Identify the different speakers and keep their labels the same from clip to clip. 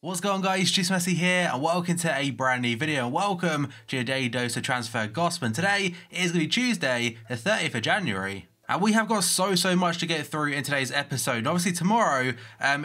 Speaker 1: What's going on, guys? Just Messi here and welcome to a brand new video and welcome to your daily dose of transfer gossip. And today is going to be Tuesday the 30th of January. And we have got so much to get through in today's episode. Obviously tomorrow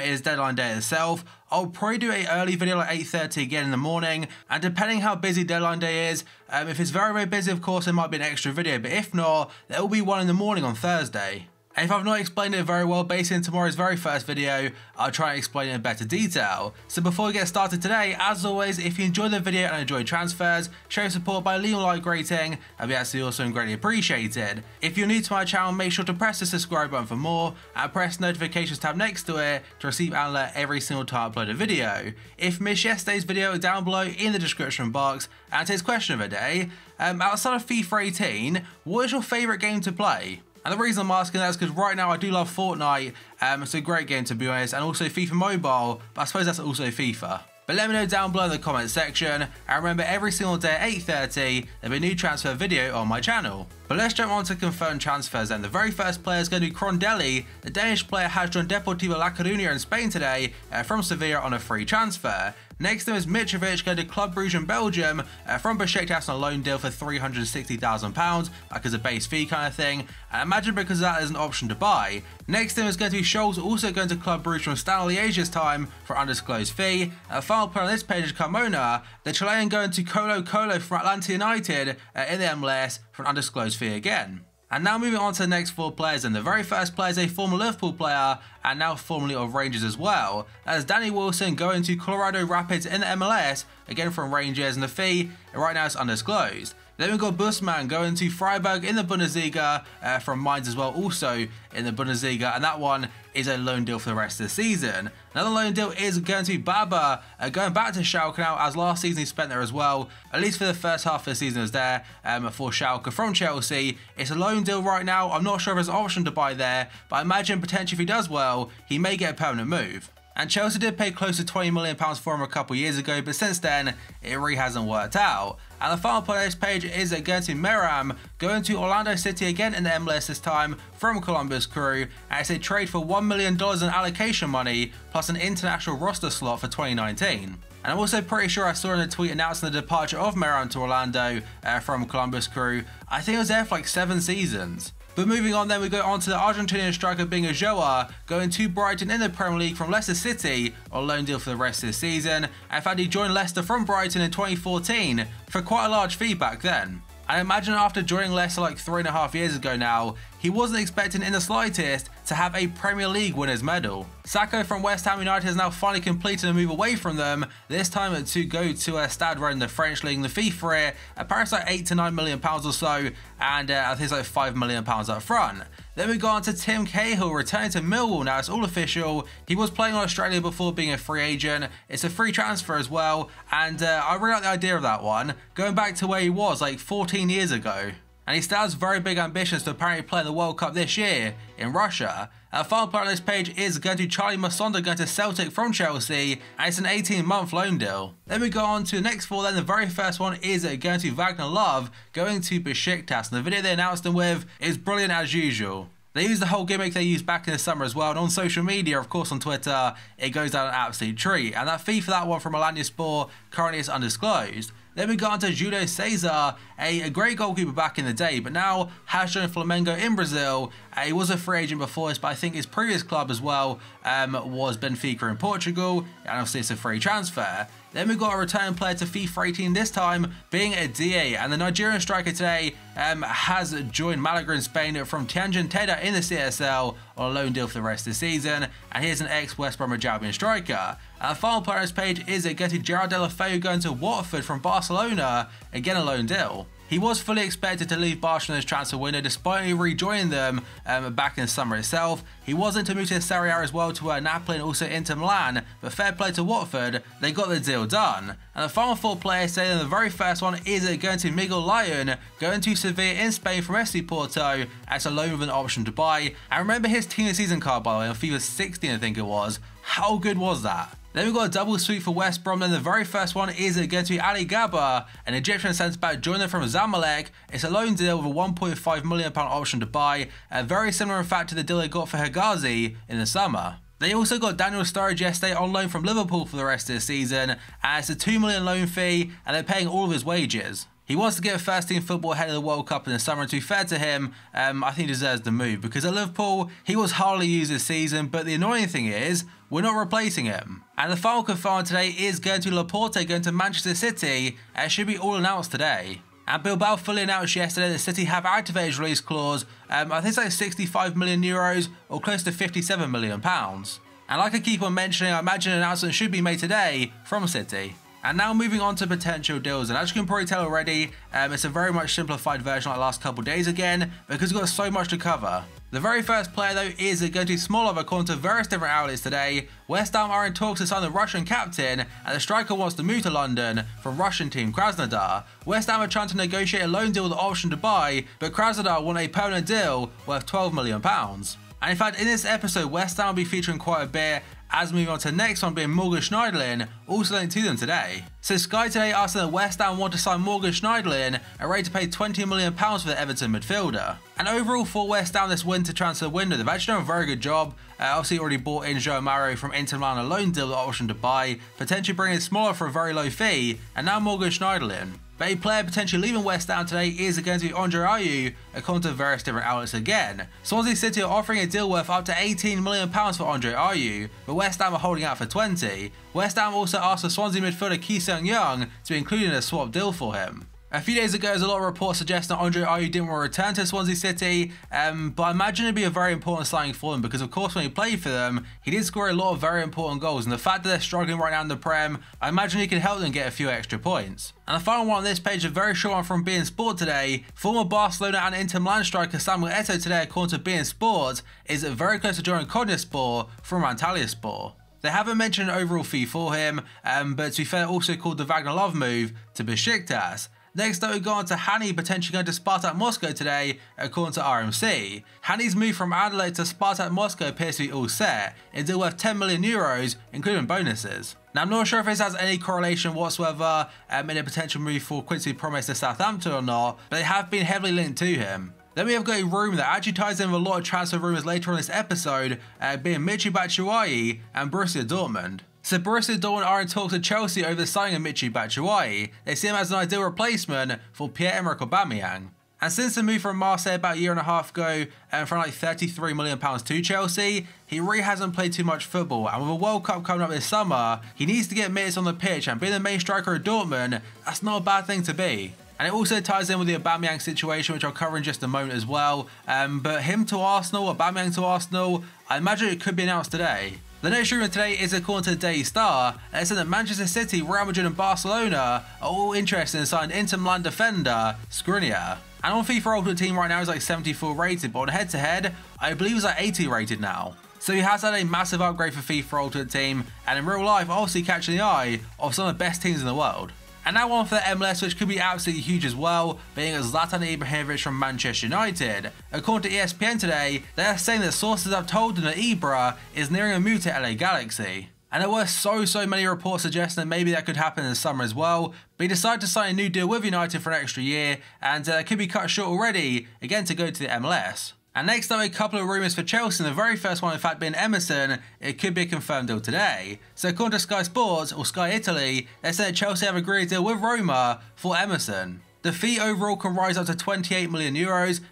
Speaker 1: is deadline day itself. I'll probably do an early video like 8:30 again in the morning, and depending how busy deadline day is, if it's very busy, of course there might be an extra video, but if not, there will be one in the morning on Thursday. And if I've not explained it very well, based on tomorrow's very first video, I'll try and explain it in better detail. So before we get started today, as always, if you enjoyed the video and enjoyed transfers, show your support by leaving a like rating, that'd be absolutely awesome and greatly appreciated. If you're new to my channel, make sure to press the subscribe button for more, and press the notifications tab next to it to receive and alert every single time I upload a video. If you missed yesterday's video, down below in the description box, and today's question of the day, outside of FIFA 18, what is your favourite game to play? And the reason I'm asking that is because right now I do love Fortnite, it's a great game to be honest, and also FIFA Mobile, but I suppose that's also FIFA. But let me know down below in the comment section, and remember every single day at 8:30 there'll be a new transfer video on my channel. But let's jump on to confirmed transfers then. The very first player is going to be Crondelli. The Danish player has joined Deportivo La Coruña in Spain today from Sevilla on a free transfer. Next to is Mitrovic going to Club Brugge in Belgium from Besiktas on a loan deal for £360,000, like as a base fee kind of thing. And imagine because of that there's an option to buy. Next to him is going to be Scholes, also going to Club Brugge from Standard Liège's time for an undisclosed fee. The final player on this page is Carmona, the Chilean going to Colo Colo from Atlanta United in the MLS for an undisclosed fee again. And now moving on to the next four players, and the very first player is a former Liverpool player and now formerly of Rangers as well. That is Danny Wilson going to Colorado Rapids in the MLS, again from Rangers, and the fee right now is undisclosed. Then we've got Busman going to Freiburg in the Bundesliga from Mainz as well, also in the Bundesliga, and that one is a loan deal for the rest of the season. Another loan deal is going to be Baba going back to Schalke now, as last season he spent there as well, at least for the first half of the season was there for Schalke from Chelsea. It's a loan deal right now. I'm not sure if there's an option to buy there, but I imagine potentially if he does well, he may get a permanent move. And Chelsea did pay close to £20 million for him a couple years ago, but since then, it really hasn't worked out. And the final player on this page is going to Meram, going to Orlando City again in the MLS this time from Columbus Crew, and it's a trade for $1 million in allocation money, plus an international roster slot for 2019. And I'm also pretty sure I saw in a tweet announcing the departure of Meram to Orlando from Columbus Crew. I think it was there for like 7 seasons. But moving on then, we go on to the Argentinian striker being Ulloa, going to Brighton in the Premier League from Leicester City on loan deal for the rest of the season. And in fact, he joined Leicester from Brighton in 2014 for quite a large fee back then. And imagine after joining Leicester like 3.5 years ago now, he wasn't expecting in the slightest to have a Premier League winners medal. Sacco from West Ham United has now finally completed a move away from them, this time to go to Stade Rennes in the French League. The fee for it apparently like £8 to £9 million or so, and I think it's like £5 million up front. Then we go on to Tim Cahill returning to Millwall. Now it's all official. He was playing on Australia before being a free agent. It's a free transfer as well, and I really like the idea of that one, going back to where he was like 14 years ago. And he still has very big ambitions to apparently play in the World Cup this year in Russia. And the final player on this page is going to Charlie Masonda going to Celtic from Chelsea, and it's an 18-month loan deal. Then we go on to the next four. Then the very first one is going to Wagner Love going to Besiktas, and the video they announced him with is brilliant as usual. They use the whole gimmick they used back in the summer as well, and on social media, of course on Twitter, it goes down an absolute treat. And that fee for that one from Alanyaspor currently is undisclosed. Then we got on to Júlio César, a great goalkeeper back in the day, but now has joined Flamengo in Brazil. He was a free agent before this, but I think his previous club as well was Benfica in Portugal, and obviously it's a free transfer. Then we got a returning player to FIFA 18, this time being a DA, and the Nigerian striker today has joined Malaga in Spain from Tianjin Teda in the CSL on a loan deal for the rest of the season, and here's an ex-West Bromwich Albion striker. And the final player on this page is going to Gerard Deulofeu going to Watford from Barcelona, again a loan deal. He was fully expected to leave Barcelona's transfer window despite only rejoining them back in the summer itself. He wasn't to move to Serie A as well to Napoli and also Inter Milan, but fair play to Watford, they got the deal done. And the final four players say that the very first one is going to Miguel Lyon, going to Sevilla in Spain from FC Porto as a loan with an option to buy. And remember his team of the season card, by the way, on FIFA 16 I think it was. How good was that? Then we've got a double sweep for West Brom. Then the very first one is going to be Ali Gaba, an Egyptian centre-back joining from Zamalek. It's a loan deal with a £1.5 million option to buy, very similar in fact to the deal they got for Hegazi in the summer. They also got Daniel Sturridge yesterday on loan from Liverpool for the rest of the season, and it's a $2 million loan fee, and they're paying all of his wages. He wants to get first team football ahead of the World Cup in the summer, and to be fair to him, I think he deserves the move, because at Liverpool, he was hardly used this season, but the annoying thing is, we're not replacing him. And the final confirmed today is going to be Laporte going to Manchester City, and it should be all announced today. And Bilbao fully announced yesterday that City have activated his release clause, I think it's like 65 million euros or close to 57 million pounds. And like I keep on mentioning, I imagine an announcement should be made today from City. And now moving on to potential deals, and as you can probably tell already, it's a very much simplified version like the last couple of days again, because we've got so much to cover. The very first player though is going to be Smolov. According to various different outlets today, West Ham are in talks to sign the Russian captain, and the striker wants to move to London from Russian team Krasnodar. West Ham are trying to negotiate a loan deal with the option to buy, but Krasnodar want a permanent deal worth £12 million. And in fact, in this episode, West Ham will be featuring quite a bit, as moving on to the next one being Morgan Schneiderlin, also linked to them today. So Sky today asked that West Ham want to sign Morgan Schneiderlin and ready to pay £20 million for the Everton midfielder. And overall for West Ham this winter transfer window, they've actually done a very good job. Obviously already bought in João Mario from Inter Milan, a loan deal with the option to buy, potentially bringing Smaller for a very low fee, and now Morgan Schneiderlin. But a player potentially leaving West Ham today is going to be Andre Ayew, according to various different outlets again. Swansea City are offering a deal worth up to £18 million for Andre Ayew, but West Ham are holding out for 20. West Ham also asked for Swansea midfielder Ki Seung-young to be included in a swap deal for him. A few days ago, there's a lot of reports suggesting that Andre Ayew didn't want to return to Swansea City, but I imagine it'd be a very important signing for them, because of course when he played for them, he did score a lot of very important goals, and the fact that they're struggling right now in the Prem, I imagine he could help them get a few extra points. And the final one on this page, a very short one from beIN Sport today. Former Barcelona and Inter Milan striker Samuel Eto'o today, according to beIN Sport, is very close to joining Konyaspor from Antalyaspor. They haven't mentioned an overall fee for him, but to be fair, also called the Wagner Love move to Besiktas. Next up, we go on to Hani potentially going to Spartak Moscow today, according to RMC. Hani's move from Anderlecht to Spartak Moscow appears to be all set, a deal worth €10 million, including bonuses. Now, I'm not sure if this has any correlation whatsoever in a potential move for Quincy Promes to Southampton or not, but they have been heavily linked to him. Then we have got a rumour that actually ties in with a lot of transfer rumours later on this episode, being Michy Batshuayi and Borussia Dortmund. So Borussia Dortmund are in talks with Chelsea over the signing of Michy Batshuayi. They see him as an ideal replacement for Pierre-Emerick Aubameyang. And since the move from Marseille about a year and a half ago, from like £33 million to Chelsea, he really hasn't played too much football, and with a World Cup coming up this summer, he needs to get minutes on the pitch, and being the main striker of Dortmund, that's not a bad thing to be. And it also ties in with the Aubameyang situation, which I'll cover in just a moment as well. But him to Arsenal, Aubameyang to Arsenal, I imagine it could be announced today. The next rumour today is according to the Daily Star, and it said that Manchester City, Real Madrid and Barcelona are all interested in signing Inter Milan defender Skriniar. And on FIFA Ultimate Team right now is like 74 rated, but on head-to-head, I believe he's like 80 rated now. So he has had a massive upgrade for FIFA Ultimate Team, and in real life obviously catching the eye of some of the best teams in the world. And now on for the MLS, which could be absolutely huge as well, being Zlatan Ibrahimovic from Manchester United. According to ESPN today, they're saying that sources have told them that Ibra is nearing a move to LA Galaxy. And there were so many reports suggesting that maybe that could happen in the summer as well, but he decided to sign a new deal with United for an extra year, and it could be cut short already, again to go to the MLS. And next up, a couple of rumours for Chelsea, and the very first one in fact being Emerson. It could be a confirmed deal today. So according to Sky Sports, or Sky Italy, they said that Chelsea have agreed a deal with Roma for Emerson. The fee overall can rise up to €28 million,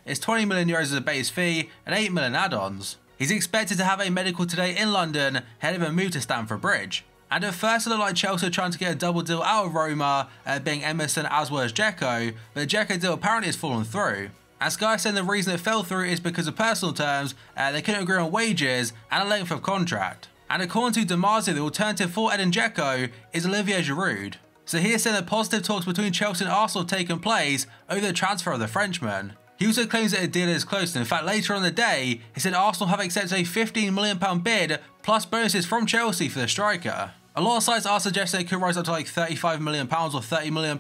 Speaker 1: it's €20 million as a base fee, and €8 million add-ons. He's expected to have a medical today in London, ahead of a move to Stamford Bridge. And at first it looked like Chelsea were trying to get a double deal out of Roma, being Emerson as well as Dzeko, but the Dzeko deal apparently has fallen through. And Sky said the reason it fell through is because of personal terms, they couldn't agree on wages and a length of contract. And according to Demarzio, the alternative for Edin Dzeko is Olivier Giroud. So he has said that positive talks between Chelsea and Arsenal have taken place over the transfer of the Frenchman. He also claims that a deal is close, and in fact later on in the day, he said Arsenal have accepted a £15 million bid plus bonuses from Chelsea for the striker. A lot of sites are suggesting it could rise up to like £35 million or £30 million,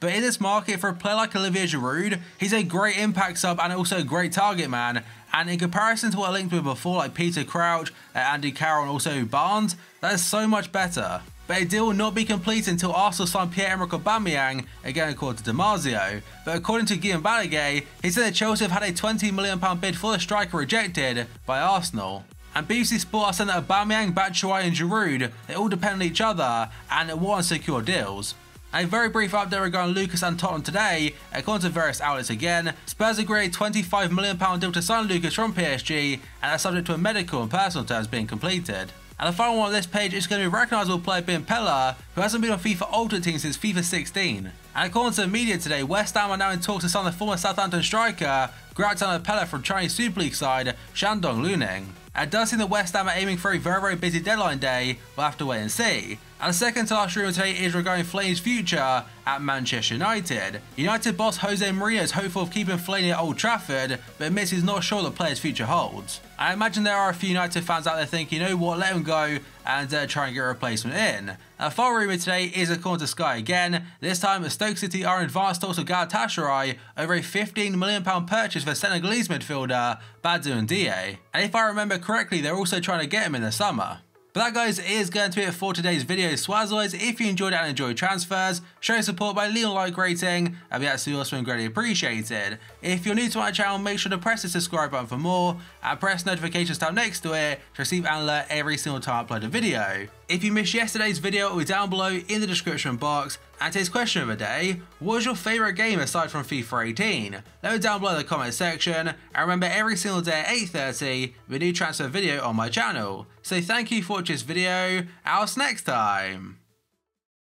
Speaker 1: but in this market, for a player like Olivier Giroud, he's a great impact sub and also a great target man, and in comparison to what I linked with before, like Peter Crouch, Andy Carroll and also Barnes, that is so much better. But a deal will not be complete until Arsenal sign Pierre-Emerick Aubameyang, again according to Demarzio. But according to Guillaume Balaguer, he said that Chelsea have had a £20 million bid for the striker rejected by Arsenal. And BBC Sport are saying that Aubameyang, Batshuayi and Giroud, they all depend on each other and want secure deals. A very brief update regarding Lucas and Tottenham today. According to various outlets again, Spurs agreed a £25 million deal to sign Lucas from PSG, and that's subject to a medical and personal terms being completed. And the final one on this page is going to be a recognisable player being Pella, who hasn't been on FIFA Ultimate Team since FIFA 16. And according to the media today, West Ham are now in talks to sign the former Southampton striker, Grout Pella from Chinese Super League side, Shandong Luneng. It does seem that West Ham are aiming for a very busy deadline day. We'll have to wait and see. And the second to last rumour today is regarding Fellaini's future at Manchester United. United boss Jose Mourinho is hopeful of keeping Fellaini at Old Trafford, but admits he's not sure the player's future holds. I imagine there are a few United fans out there thinking, you know what, let him go and try and get a replacement in. A final rumour today is according to Sky again. This time, Stoke City are in advanced talks with Galatasaray over a £15 million purchase for Senegalese midfielder Badou Ndiaye. And if I remember correctly, they're also trying to get him in the summer. But that, guys, is going to be it for today's video. So as always, if you enjoyed it and enjoyed transfers, show support by leaving a like rating. That'd be absolutely awesome and greatly appreciated. If you're new to my channel, make sure to press the subscribe button for more and press notifications tab next to it to receive an alert every single time I upload a video. If you missed yesterday's video, it'll be down below in the description box. And today's question of the day: what was your favourite game aside from FIFA 18? Let me down below in the comment section. And remember, every single day at 8:30, we do transfer video on my channel. So thank you for watching this video. I'll see you next time.